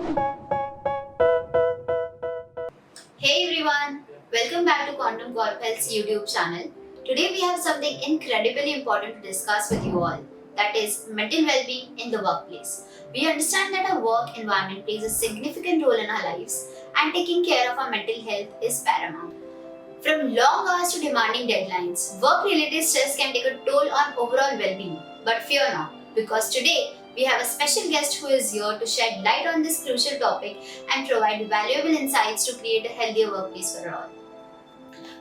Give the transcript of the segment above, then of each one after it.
Hey everyone, welcome back to CorpHealth's YouTube channel. Today we have something incredibly important to discuss with you all, that is mental well-being in the workplace. We understand that our work environment plays a significant role in our lives and taking care of our mental health is paramount. From long hours to demanding deadlines, work-related stress can take a toll on overall well-being. But fear not, because today we have a special guest who is here to shed light on this crucial topic and provide valuable insights to create a healthier workplace for all.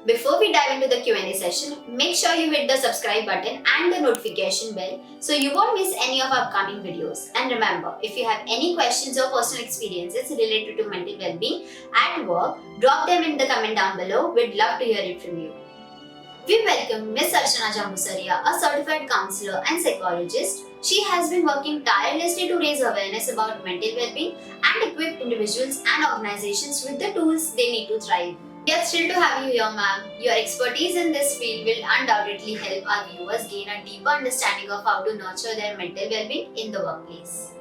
Before we dive into the Q&A session, make sure you hit the subscribe button and the notification bell so you won't miss any of our upcoming videos. And remember, if you have any questions or personal experiences related to mental well-being at work, drop them in the comment down below. We'd love to hear it from you. We welcome Ms. Archana Jambusaria, a certified counselor and psychologist. She has been working tirelessly to raise awareness about mental well-being and equip individuals and organizations with the tools they need to thrive. We are thrilled to have you here, ma'am. Your expertise in this field will undoubtedly help our viewers gain a deeper understanding of how to nurture their mental well-being in the workplace.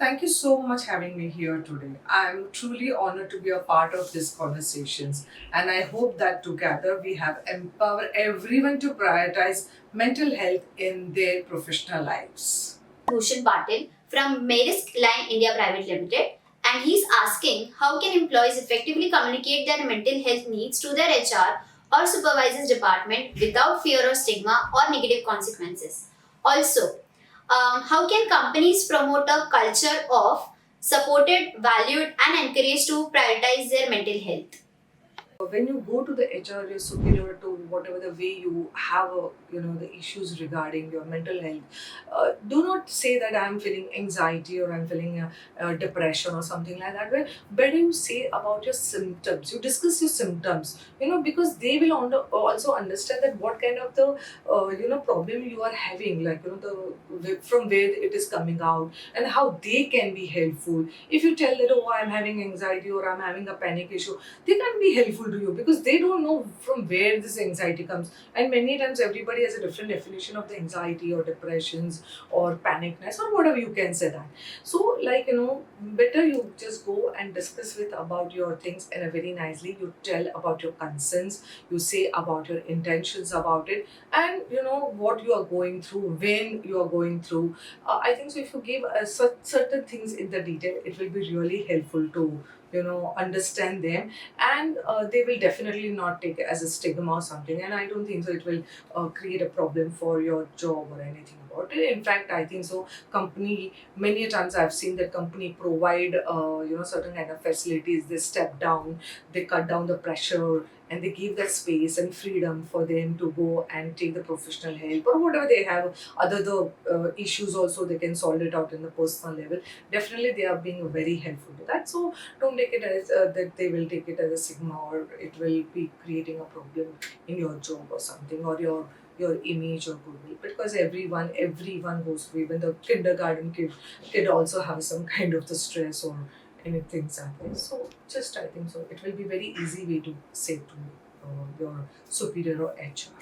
Thank you so much having me here today. I'm truly honored to be a part of these conversations, and I hope that together we have empowered everyone to prioritize mental health in their professional lives. Bhushan Patil from Marisk Line India Private Limited, and he's asking how can employees effectively communicate their mental health needs to their HR or supervisors department without fear or stigma or negative consequences. Also, how can companies promote a culture of supported, valued, and encouraged to prioritize their mental health? When you go to the HR, your superior, to whatever the way you have the issues regarding your mental health, do not say that I'm feeling anxiety or I'm feeling depression or something like that. Well, better you say about your symptoms. You discuss your symptoms, because they will also understand that what kind of the problem you are having, like from where it is coming out and how they can be helpful. If you tell that, oh, I'm having anxiety or I'm having a panic issue, they can't be helpful to you because they don't know from where this anxiety comes. And many times everybody has a different definition of the anxiety or depressions or panicness or whatever you can say that. So better you just go and discuss with about your things in a very nicely. You tell about your concerns, you say about your intentions about it, and what you are going through, when you are going through. I think so if you give certain things in the detail, it will be really helpful to understand them, and they will definitely not take it as a stigma or something. And I don't think so it will create a problem for your job or anything about it. In fact, I think so company, many times I've seen that company provide certain kind of facilities. They step down, they cut down the pressure, and they give that space and freedom for them to go and take the professional help or whatever they have. Other the issues also, they can solve it out in the personal level. Definitely they are being very helpful to that. So don't take it as that they will take it as a stigma or it will be creating a problem in your job or something, or your image or goodwill, because everyone goes through. Even the kindergarten kid also have some kind of the stress or anything like this. So just I think so it will be very easy way to say to your superior or HR.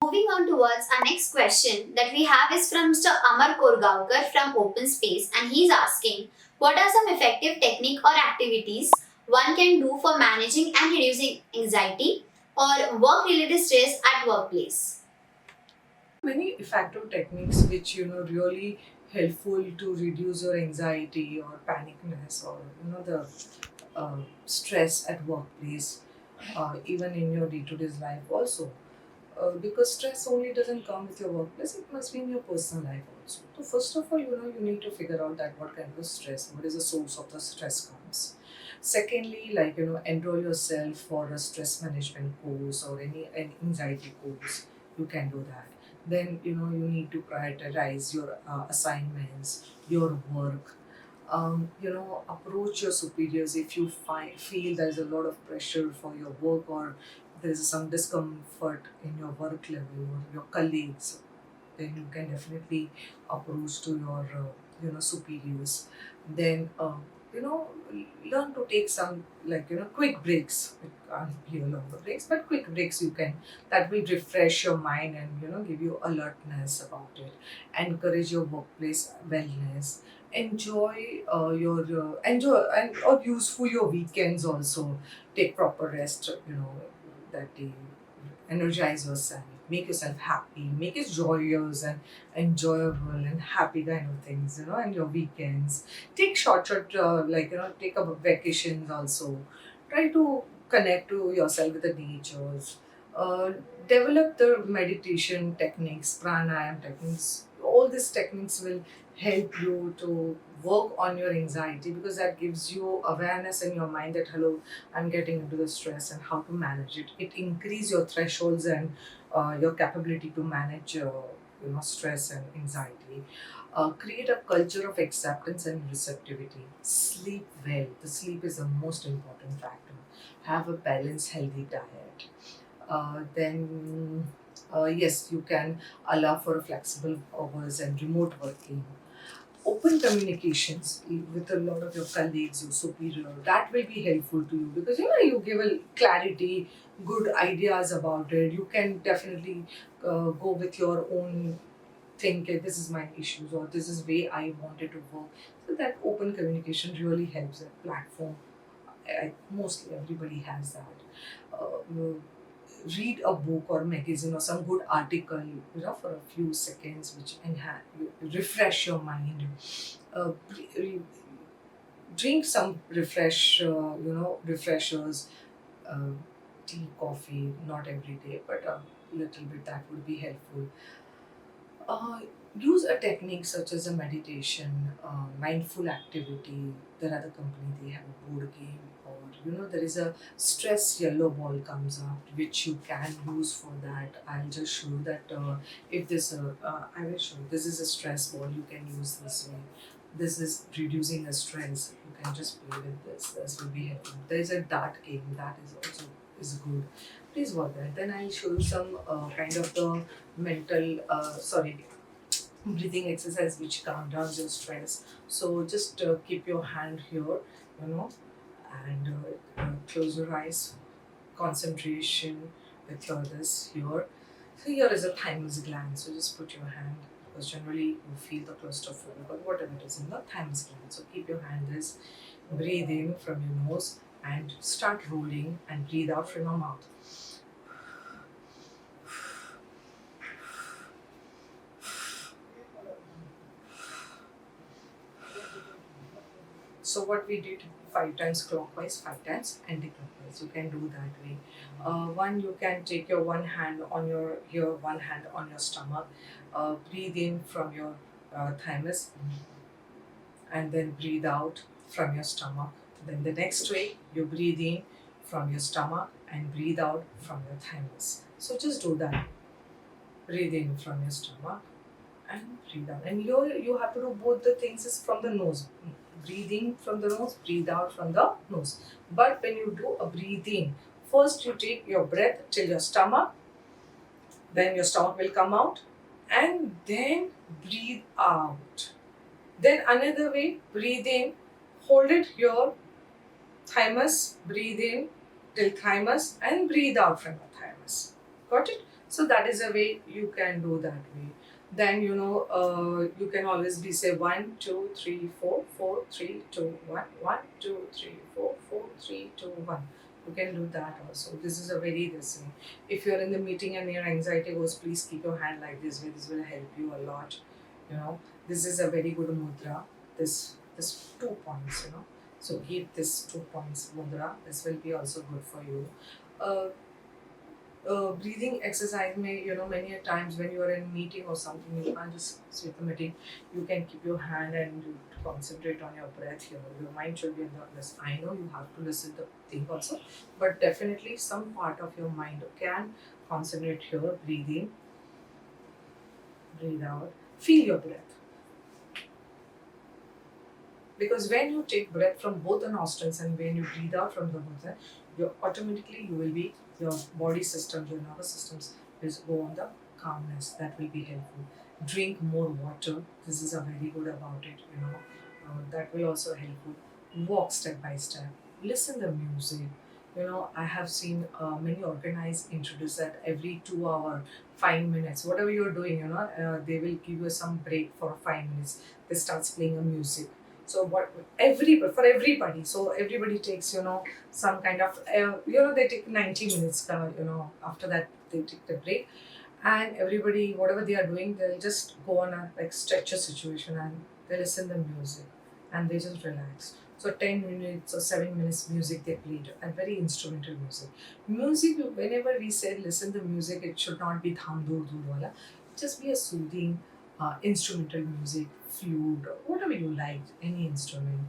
Moving on towards our next question that we have is from Mr. Amar Korgaonkar from Open Space, and he's asking what are some effective technique or activities one can do for managing and reducing anxiety or work related stress at workplace. Many effective techniques which really helpful to reduce your anxiety or panicness or the stress at workplace, even in your day-to-day life also. Because stress only doesn't come with your workplace, it must be in your personal life also. So first of all, you need to figure out that what kind of stress, what is the source of the stress comes. Secondly, enroll yourself for a stress management course or any anxiety course. You can do that. Then you need to prioritize your assignments, your work. Approach your superiors if you feel there is a lot of pressure for your work or there is some discomfort in your work level or your colleagues. Then you can definitely approach to your superiors. Then learn to take some quick breaks. It can't be a longer breaks, but quick breaks you can. That will refresh your mind and give you alertness about it. Encourage your workplace wellness. enjoy your enjoy and or useful your weekends also. Take proper rest, that day. Energize yourself, make yourself happy, make it joyous and enjoyable and happy kind of things, and your weekends. Take short take a vacations also. Try to connect to yourself with the natures. uh, Develop the meditation techniques, pranayam techniques. All these techniques will help you to work on your anxiety, because that gives you awareness in your mind that hello, I'm getting into the stress and how to manage it. It increase your thresholds and your capability to manage stress and anxiety. Create a culture of acceptance and receptivity. Sleep well. The sleep is the most important factor. Have a balanced, healthy diet. Then yes, you can allow for flexible hours and remote working. Open communications with a lot of your colleagues, your superior, that will be helpful to you, because you give a clarity, good ideas about it. You can definitely go with your own think, "Okay, this is my issues or this is way I wanted to work." So that open communication really helps. That platform, mostly everybody has that. You read a book or magazine or some good article, for a few seconds, which you refresh your mind. Uh, re- Drink some refreshers, uh, tea, coffee, not every day, but a little bit, that would be helpful. Uh, Use a technique such as a meditation, mindful activity. There are the company, they have a board game, or there is a stress yellow ball comes up, which you can use for that. I'll just show you that if this I will show you, this is a stress ball. You can use this way. This is reducing the stress. You can just play with this. This will be helpful. There is a dart game that is also is good. Please work that. Then I'll show you some kind of the mental breathing exercise which calm down your stress. So just keep your hand here, you know and close your eyes. Concentration with your this here. So here is a thymus gland, so just put your hand, because generally you feel the claustrophobia, but whatever it is in the thymus gland. So keep your hand this, breathe in from your nose and start rolling, and breathe out from your mouth. So what we did, 5 times clockwise, 5 times anti-clockwise. You can do that way. One, you can take your one hand on your here, one hand on your stomach. Breathe in from your thymus, and then breathe out from your stomach. Then the next way, you breathe in from your stomach and breathe out from your thymus. So just do that. Breathe in from your stomach and breathe out. And you have to do both the things is from the nose. Breathing from the nose, breathe out from the nose. But when you do a breathing, first you take your breath till your stomach, then your stomach will come out, and then breathe out. Then another way, breathe in, hold it here, thymus, breathe in till thymus, and breathe out from your thymus. Got it? So that is a way you can do that way. Then you can always be say 1, 2, 3, 4, 4, 3, 2, 1, 1, 2, 3, 4, 4, 3, 2, 1. You can do that also. This is a very this way. If you're in the meeting and your anxiety goes, please keep your hand like this way. This will help you a lot. This is a very good mudra. This 2 points. So keep this 2 points mudra. This will be also good for you. Uh, Breathing exercise may, many a times when you are in meeting or something, you can't just sit the meeting. You can keep your hand and you concentrate on your breath here. Your mind should be in the list. I know you have to listen to the thing also, but definitely some part of your mind can concentrate here. Breathe in, breathe out. Feel your breath. Because when you take breath from both the nostrils and when you breathe out from the nostrils, you will be, your body systems, your nervous systems will go on the calmness. That will be helpful. Drink more water. This is a very good about it. That will also help you. Walk step by step. Listen the music. I have seen many organized introduce that every 2 hour, 5 minutes, whatever you're doing, they will give you some break for 5 minutes. it starts playing a music. So for everybody, so everybody takes some kind of they take 90 minutes after that they take the break, and everybody whatever they are doing they'll just go on a like stretcher situation and they listen to music and they just relax. So 10 minutes or 7 minutes music they played and very instrumental music. Whenever we say listen to music, it should not be tham dur dur wala, just be a soothing instrumental music, flute, or whatever you like, any instrument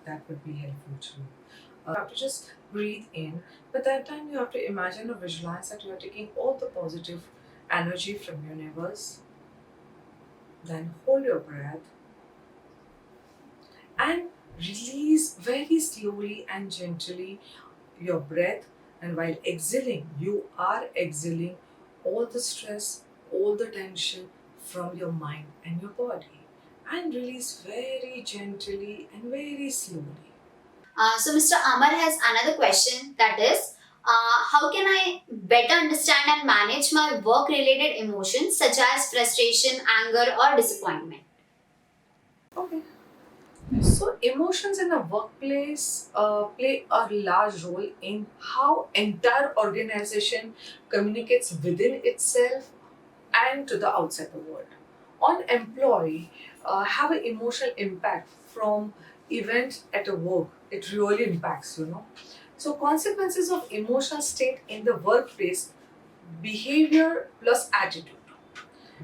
that would be helpful to you. You have to just breathe in, but that time you have to imagine or visualize that you are taking all the positive energy from your universe. Then hold your breath and release very slowly and gently your breath. And while exhaling, you are exhaling all the stress, all the tension from your mind and your body. And release very gently and very slowly. So Mr. Amar has another question, that is, how can I better understand and manage my work-related emotions such as frustration, anger, or disappointment? Okay. So, emotions in the workplace play a large role in how entire organization communicates within itself and to the outside the world. On employee have an emotional impact from event at a work. It really impacts. So consequences of emotional state in the workplace, behavior plus attitude,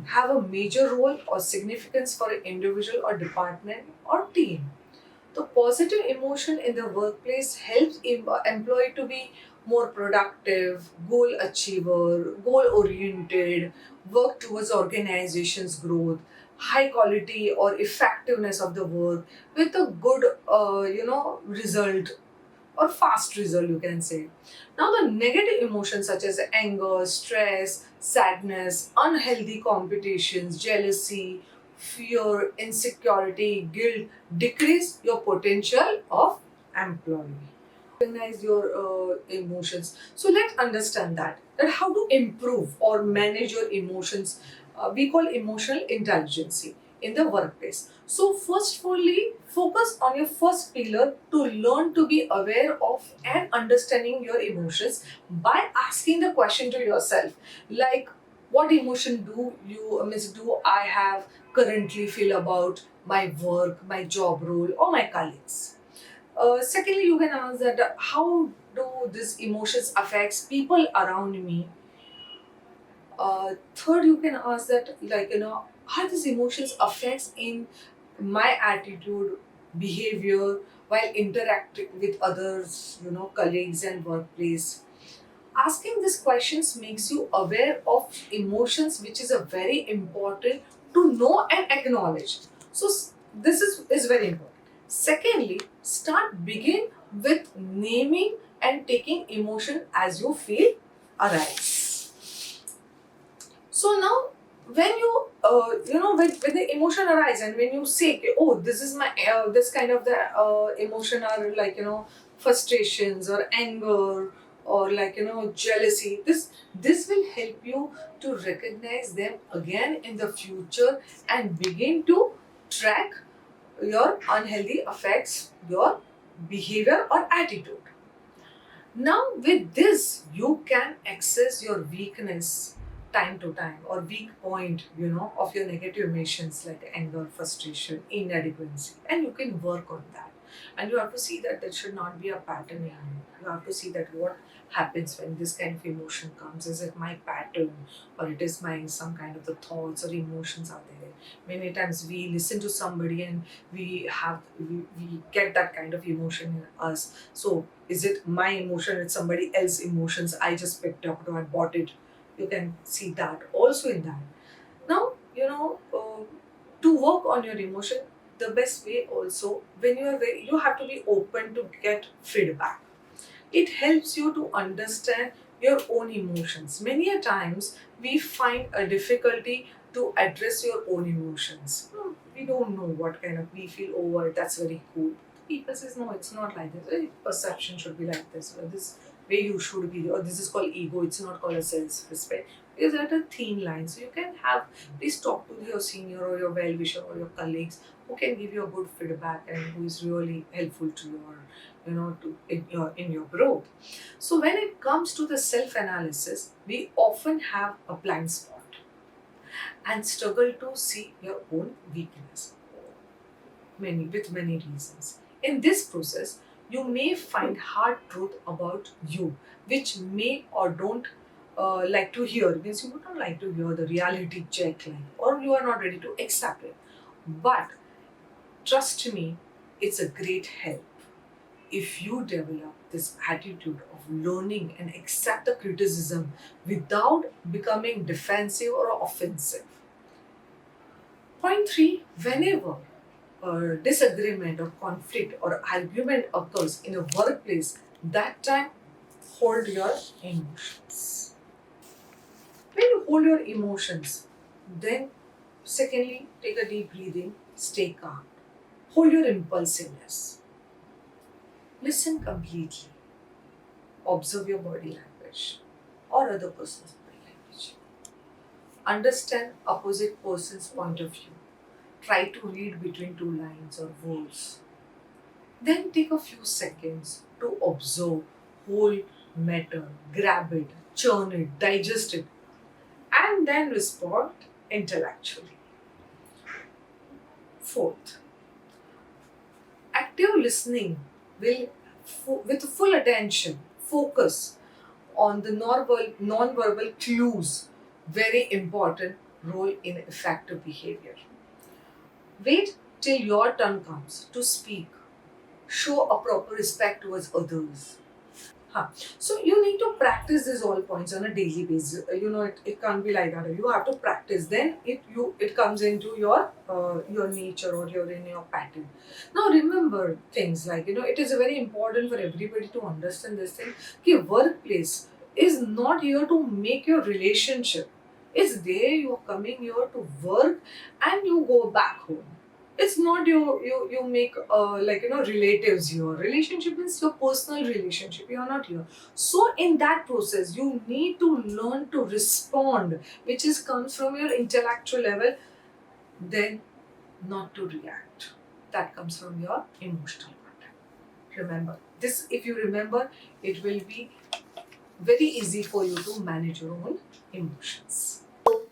have a major role or significance for an individual or department or team. The positive emotion in the workplace helps employee to be more productive, goal achiever, goal oriented, work towards organization's growth, high quality or effectiveness of the work with a good, result or fast result, you can say. Now, the negative emotions such as anger, stress, sadness, unhealthy competitions, jealousy, fear, insecurity, guilt decrease your potential of employee. Recognize your emotions. So let's understand that how to improve or manage your emotions. We call emotional intelligence in the workplace. So first, fully focus on your first pillar to learn to be aware of and understanding your emotions by asking the question to yourself, like what emotion do I have currently feel about my work, my job role, or my colleagues. Secondly, you can ask that how do these emotions affects people around me. Third, you can ask that how these emotions affects in my attitude, behavior while interacting with others, colleagues and workplace. Asking these questions makes you aware of emotions, which is a very important to know and acknowledge. So this is very important. Secondly, begin with naming and taking emotion as you feel arise. So now, when you when the emotion arises and when you say, "Okay, oh, this is my this kind of the emotion are like frustrations or anger or jealousy. This will help you to recognize them again in the future and begin to track your unhealthy affects your behavior or attitude. Now, with this, you can access your weakness time to time or weak point, of your negative emotions like anger, frustration, inadequacy, and you can work on that. And you have to see that should not be a pattern in you. You have to see that what happens when this kind of emotion comes. Is it my pattern or it is my some kind of the thoughts or emotions are there? Many times we listen to somebody and we get that kind of emotion in us. So is it my emotion? It's somebody else's emotions. I just picked up or I bought it. You can see that also in that. Now, to work on your emotion, the best way also when you have to be open to get feedback. It helps you to understand your own emotions. Many a times we find a difficulty to address your own emotions. We don't know what kind of we feel over it. That's very cool. People says no, it's not like this. Perception should be like this. Or this way you should be. Or this is called ego. It's not called a self-respect. is at a thin line. So you can have, please talk to your senior or your well-wisher or your colleagues who can give you a good feedback and who is really helpful to your, to in your growth. So when it comes to the self-analysis, we often have a blind spot and struggle to see your own weakness with many reasons. In this process, you may find hard truth about you, which may or don't like to hear. Means you don't like to hear the reality check, like, or you are not ready to accept it. But trust me, it's a great help if you develop this attitude of learning and accept the criticism without becoming defensive or offensive. Point three, whenever disagreement or conflict or argument occurs in a workplace, that time hold your emotions. When you hold your emotions, then secondly, take a deep breathing, stay calm. Hold your impulsiveness. Listen completely. Observe your body language or other person's body language. Understand opposite person's point of view. Try to read between two lines or words. Then take a few seconds to observe whole matter, grab it, churn it, digest it, and then respond intellectually. Fourth, active listening will, with full attention, focus on the non-verbal clues, very important role in effective behavior. Wait till your turn comes to speak. Show a proper respect towards others. Huh. So you need to practice these all points on a daily basis. It can't be like that. You have to practice. Then it comes into your nature or your pattern. Now remember things like it is very important for everybody to understand this thing. Okay, workplace is not here to make your relationship. It's there you are coming here to work and you go back home. It's not you make relatives here. Relationship is your personal relationship. You are not here. So in that process you need to learn to respond, which is comes from your intellectual level, then not to react. That comes from your emotional contact. Remember this. If you remember, it will be very easy for you to manage your own emotions.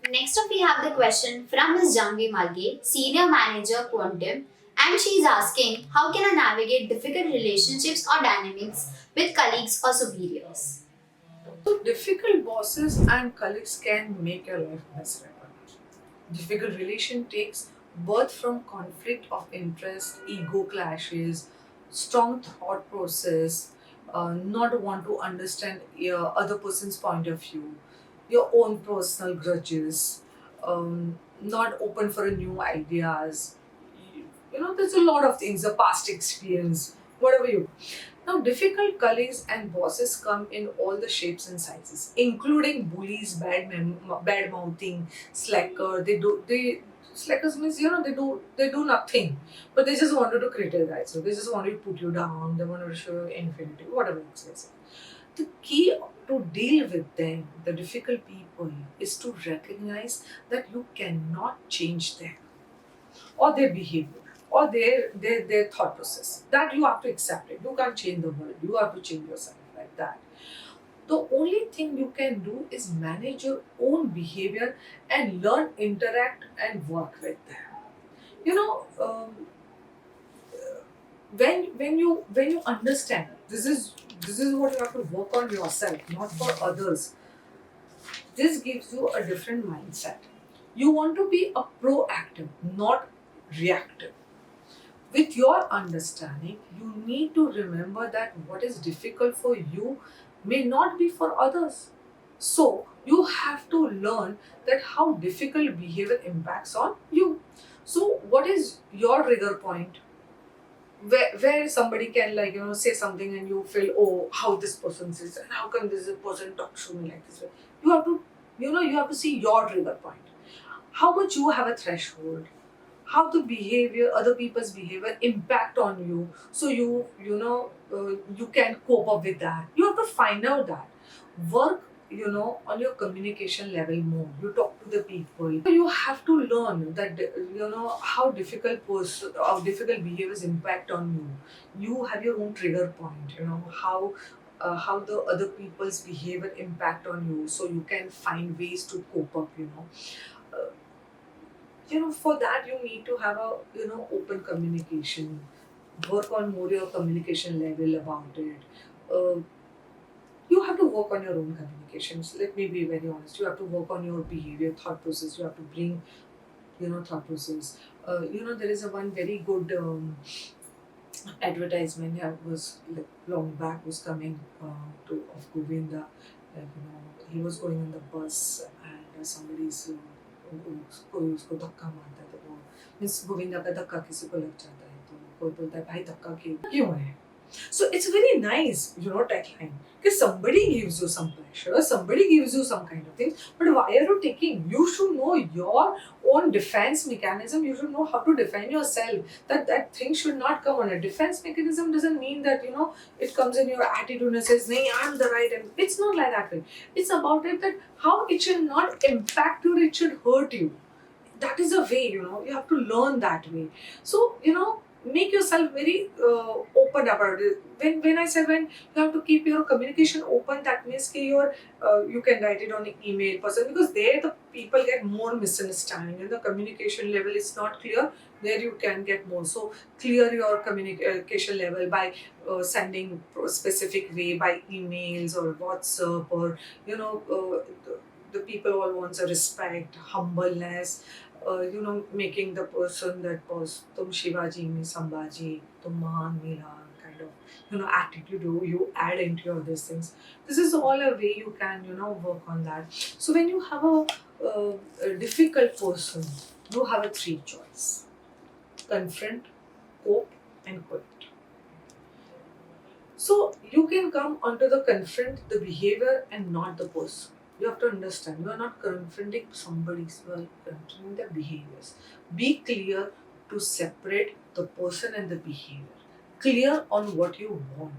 Next up, we have the question from Ms. Janvi Malge, Senior Manager Quantum, and she is asking, how can I navigate difficult relationships or dynamics with colleagues or superiors? So difficult bosses and colleagues can make your life miserable. Difficult relation takes birth from conflict of interest, ego clashes, strong thought process, not want to understand your other person's point of view, your own personal grudges, not open for new ideas. There's a lot of things, the past experience, whatever you. Now, difficult colleagues and bosses come in all the shapes and sizes, including bullies, bad mouthing, slacker. Slackers means they do nothing, but they just wanted to criticize. So they just wanted to put you down. They wanted to show you infinity, whatever it says. The key to deal with them, the difficult people, is to recognize that you cannot change them or their behavior or their thought process. That you have to accept it. You can't change the world. You have to change yourself like that. The only thing you can do is manage your own behavior and learn, interact, and work with them. You know, when you understand this is what you have to work on yourself, not for others. This gives you a different mindset. You want to be a proactive, not reactive. With your understanding, you need to remember that what is difficult for you may not be for others. So, you have to learn that how difficult behavior impacts on you. So, what is your trigger point? Where somebody can say something and you feel, oh, how this person says and how come this person talks to me like this way. You have to you have to see your trigger point, how much you have a threshold, how the behavior, other people's behavior impact on you, so you can cope up with that. You have to find out that. Work on your communication level more. You talk to the people. You have to learn that how difficult behaviors impact on you. You have your own trigger point. How the other people's behavior impact on you, so you can find ways to cope up. Uh, for that you need to have a open communication. Work on more your communication level about it. Uh, you have to work on your own communications. Let me be very honest. You have to work on your behavior, thought process. You have to bring, thought process. There is a one very good advertisement. Yeah, was like long back was coming to of Govinda. Like, he was going on the bus and somebody's कोई उसको धक्का मारता है तो वो means Govinda का धक्का किसी को लग जाता है तो कोई बोलता है भाई धक्का क्यों है. So it's very nice, tagline. Because somebody gives you some pressure, somebody gives you some kind of thing. But why are you taking? You should know your own defense mechanism. You should know how to defend yourself. That thing should not come on a defense mechanism. Doesn't mean that it comes in your attitude and says, "Nay, I'm the right." And it's not like that way. It's about it that how it should not impact you. It should hurt you. That is a way. You have to learn that way. So make yourself very open about it. When I said when you have to keep your communication open, that means you can write it on an email person, because there the people get more misunderstanding and the communication level is not clear. There you can get more. So clear your communication level by sending specific way by emails or WhatsApp, or the people all wants a respect, humbleness, making the person that was tum Shivaji me Sambhaji, tum Mahan me Ram kind of attitude you add into your these things. This is all a way you can work on that. So when you have a difficult person, you have a three choice: confront, cope, and quit. So you can come onto the confront the behavior and not the person. You have to understand you are not confronting somebody, you are confronting the behaviors. Be clear to separate the person and the behavior. Clear on what you want.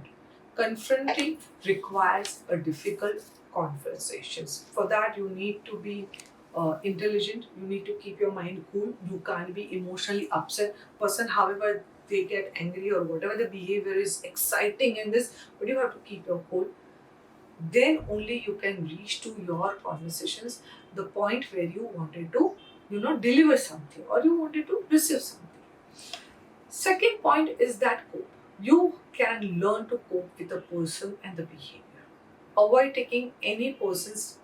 Confronting requires a difficult conversations. For that, you need to be intelligent. You need to keep your mind cool. You can't be emotionally upset person. However, they get angry or whatever the behavior is exciting in this, but you have to keep your cool. Then only you can reach to your conversations the point where you wanted to deliver something or you wanted to receive something. Second point is that cope. You can learn to cope with the person and the behavior. Avoid taking any person's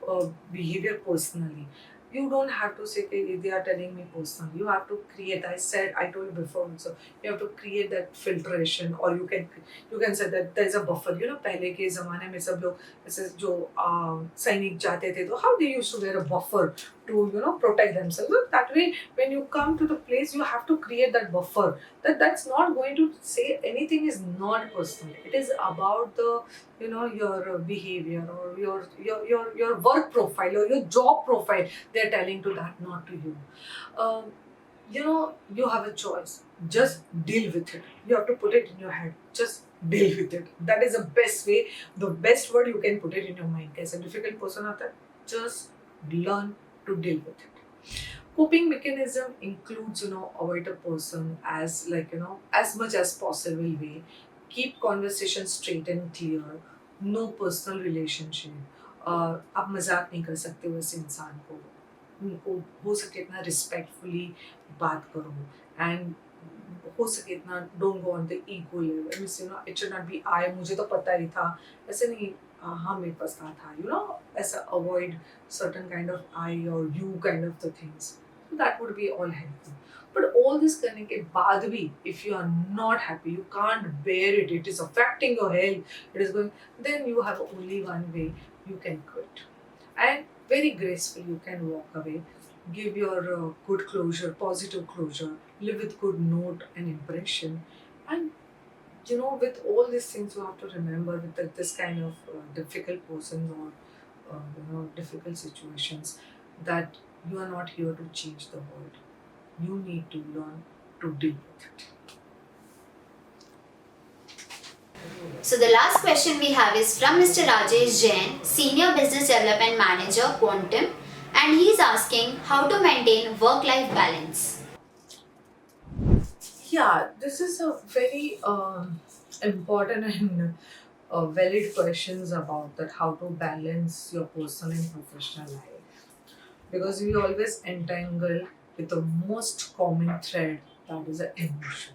behavior personally. You don't have to say, "Okay, they are telling me personally." You have to create. I told you before also. You have to create that filtration, or you can say that there is a buffer. पहले के ज़माने में सब लोग ऐसे जो सैनिक जाते थे, तो how they used to wear a buffer to protect themselves. So that way, when you come to the place, you have to create that buffer. That's not going to say anything is not personal. It is about the your behavior or your work profile or your job profile. They're telling to that, not to you. You have a choice. Just deal with it. You have to put it in your head. Just deal with it. That is the best way, the best word you can put it in your mind. As a difficult person आता है, just learn to deal with it. Coping mechanism includes avoid a person as as much as possible way. Keep conversation straight and clear. No personal relationship. आप मजाक नहीं कर सकते हो ऐसे इंसान को. उनको हो सके इतना रिस्पेक्टफुली बात करो, एंड हो सके इतना don't go on the ego level. Means it should not be I, मुझे तो पता ही था, ऐसे नहीं. हाँ मेरे पास था ऐसा अवॉइड सर्टन काइंड ऑफ आई और you kind of the things. That would be all helpful. But all this करने के बाद भी, if you are not happy, you can't bear it, it is affecting your health, it is going, then you have only one way, you can quit. And very gracefully you can walk away. Give your good closure, positive closure, live with good note and impression. And with all these things you have to remember with this kind of difficult persons or difficult situations, that you are not here to change the world. You need to learn to deal with it. So the last question we have is from Mr. Rajesh Jain, Senior Business Development Manager, Quantum, and he's asking how to maintain work-life balance. Yeah, this is a very important and valid questions about that how to balance your personal and professional life, because we always entangle with the most common thread, that is the emotion.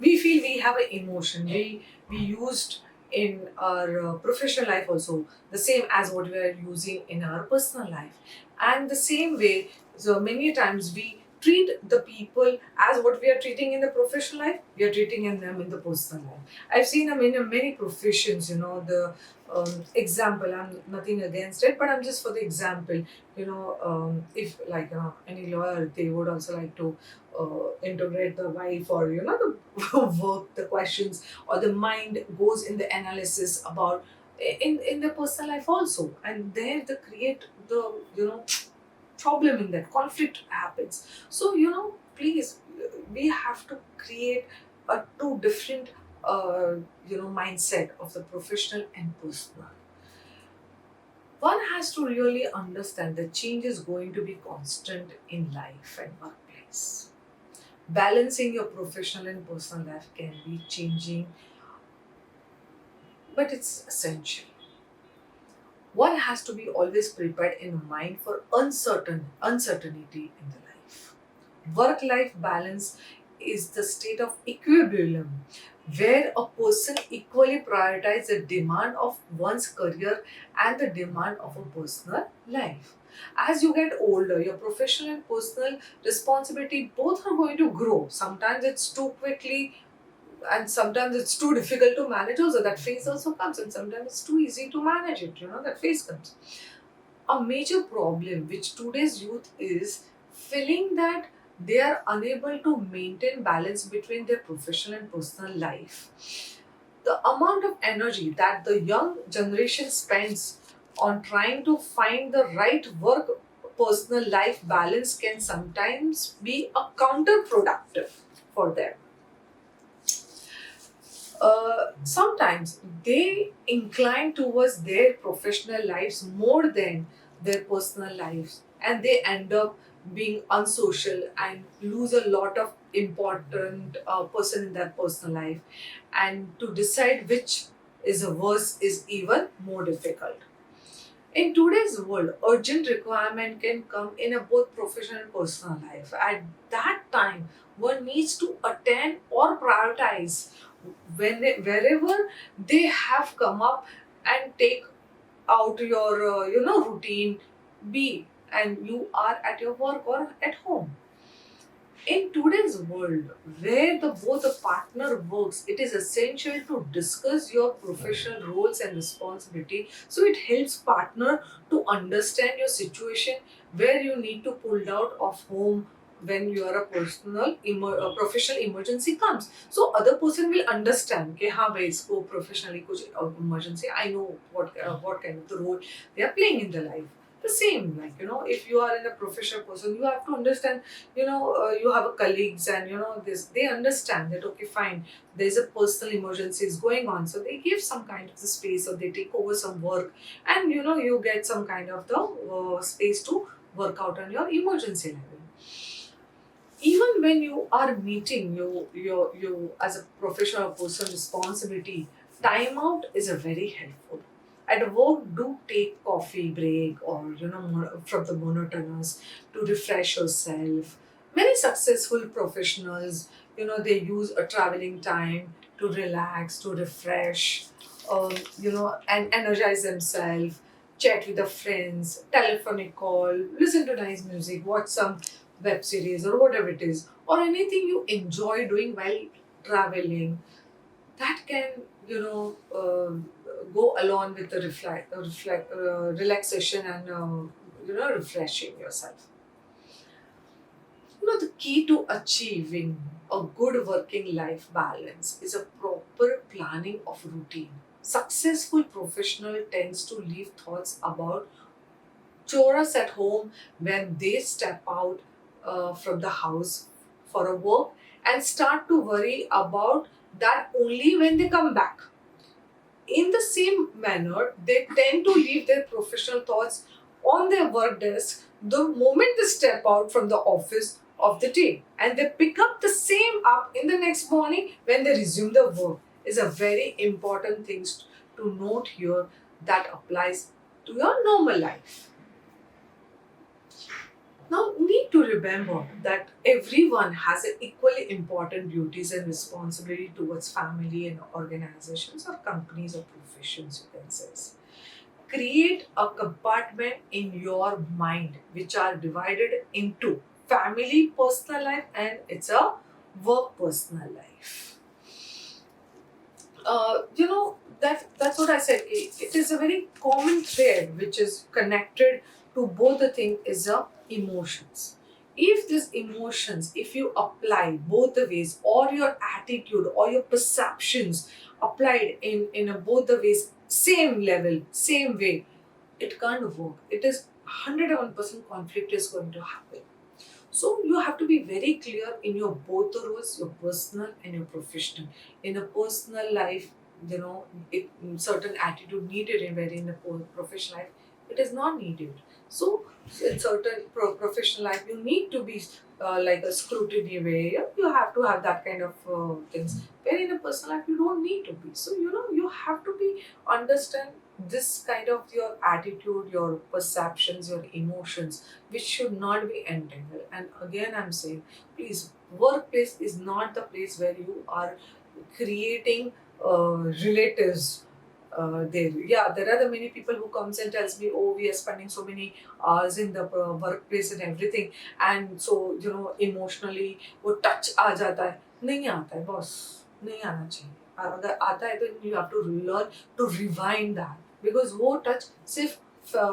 We feel we have an emotion we used in our professional life also, the same as what we are using in our personal life, and the same way. So many times we treat the people as what we are treating in the professional life, we are treating in them in the personal life. I've seen them in many professions, the example, I'm nothing against it, but I'm just for the example, if like any lawyer, they would also like to integrate the wife, or the work, the questions, or the mind goes in the analysis about in the personal life also, and there they create the problem, in that conflict happens. So please, we have to create a two different mindset of the professional and personal. One has to really understand that change is going to be constant in life and workplace. Balancing your professional and personal life can be changing, but it's essential. One has to be always prepared in mind for uncertainty in the life. Work life balance is the state of equilibrium where a person equally prioritizes the demand of one's career and the demand of a personal life. As you get older, your professional and personal responsibility both are going to grow. Sometimes it's too quickly, and sometimes it's too difficult to manage also, that phase also comes, and sometimes it's too easy to manage it, that phase comes. A major problem which today's youth is feeling that they are unable to maintain balance between their professional and personal life. The amount of energy that the young generation spends on trying to find the right work personal life balance can sometimes be a counterproductive for them. Sometimes they incline towards their professional lives more than their personal lives, and they end up being unsocial and lose a lot of important person in their personal life, and to decide which is a worse is even more difficult. In today's world, urgent requirement can come in a both professional and personal life. At that time, one needs to attend or prioritize wherever they have come up, and take out your routine, be and you are at your work or at home. In today's world, where the both the partner works, it is essential to discuss your professional roles and responsibility. So it helps partner to understand your situation, where you need to pull out of home when your a professional emergency comes. So other person will understand कि हाँ भाई इसको professionally कुछ emergency, I know what kind of the role they are playing in the life. The same, like if you are in a professional person, you have to understand, you have a colleagues, and this, they understand that okay fine, there's a personal emergency is going on, so they give some kind of the space, or they take over some work, and you get some kind of the space to work out on your emergency level. Even when you are meeting you as a professional person responsibility, timeout is a very helpful. At work, do take coffee break, or from the monotonous, to refresh yourself. Many successful professionals, they use a traveling time to relax, to refresh, and energize themselves, chat with the friends, telephonic call, listen to nice music, watch some web series or whatever it is, or anything you enjoy doing while traveling, that can go along with the relaxation, and refreshing yourself. The key to achieving a good working life balance is a proper planning of routine. Successful professional tends to leave thoughts about chores at home when they step out from the house for a work, and start to worry about that only when they come back. In the same manner, they tend to leave their professional thoughts on their work desk the moment they step out from the office of the day, and they pick up the same up in the next morning when they resume their work. Is a very important thing to note here that applies to your normal life. Now, need to remember that everyone has an equally important duties and responsibility towards family and organizations or companies or professions, you can say. Create a compartment in your mind which are divided into family personal life and it's a work personal life. That's what I said. It is a very common thread which is connected to both the thing is the emotions. If these emotions, if you apply both the ways, or your attitude or your perceptions applied in both the ways, same level, same way, it can't work. It is 101% conflict is going to happen. So you have to be very clear in your both the roles, your personal and your professional. In a personal life, certain attitude needed in very in a professional life, it is not needed. So in certain professional life, you need to be like a scrutiny way. Yeah, you have to have that kind of things. Where in a personal life, you don't need to be. So you have to be understand this kind of your attitude, your perceptions, your emotions, which should not be entangled. And again, I'm saying, please, workplace is not the place where you are creating relatives. There are the many people who comes and tells me, oh, we are spending so many hours in the workplace and everything, and so emotionally वो touch आ जाता है. नहीं आता है boss, नहीं आना चाहिए. और अगर आता है तो you have to learn to rewind that, because वो touch सिर्फ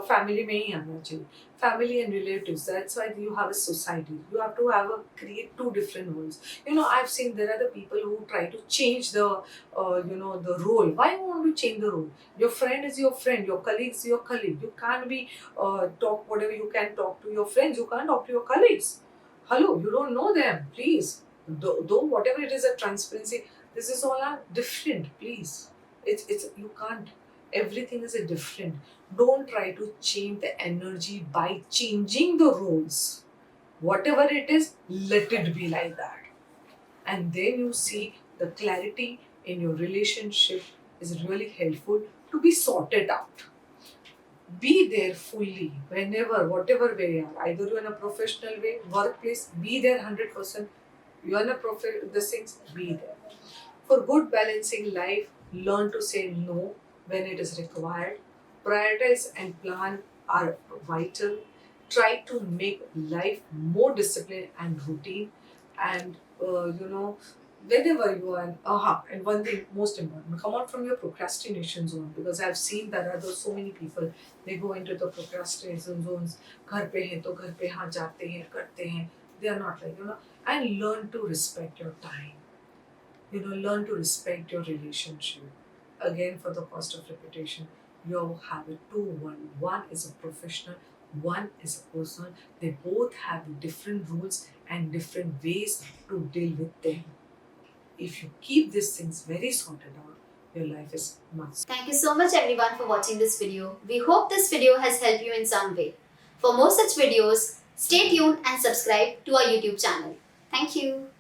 family में ही आना चाहिए. Family and relatives, that's why you have a society. You have to create two different worlds. I've seen there are the people who try to change the the role. Why you want to change the role? Your friend is your friend, your colleague is your colleague. You can't be talk whatever you can talk to your friends, you can't talk to your colleagues. Hello, you don't know them, please. Though whatever it is, a transparency, this is all are different, please. It's you can't. Everything is a different. Don't try to change the energy by changing the roles. Whatever it is, let it be like that. And then you see the clarity in your relationship is really helpful to be sorted out. Be there fully whenever, whatever way you are. Either you're in a professional way, workplace, be there 100%. You're in a the things, be there. For good balancing life, learn to say no when it is required. Prioritize and plan are vital. Try to make life more disciplined and routine. And whenever you are, and one thing most important, come out from your procrastination zone, because I've seen that there are so many people, they go into the procrastination zones. घर पे हैं तो घर पे हाँ जाते हैं करते हैं. They are not like and learn to respect your time. Learn to respect your relationship. Again, for the cost of repetition, you have a one is a professional, one is a personal. They both have different rules and different ways to deal with them. If you keep these things very sorted out, your life is much. Thank you so much everyone for watching this video. We hope this video has helped you in some way. For more such videos, stay tuned and subscribe to our YouTube channel. Thank you.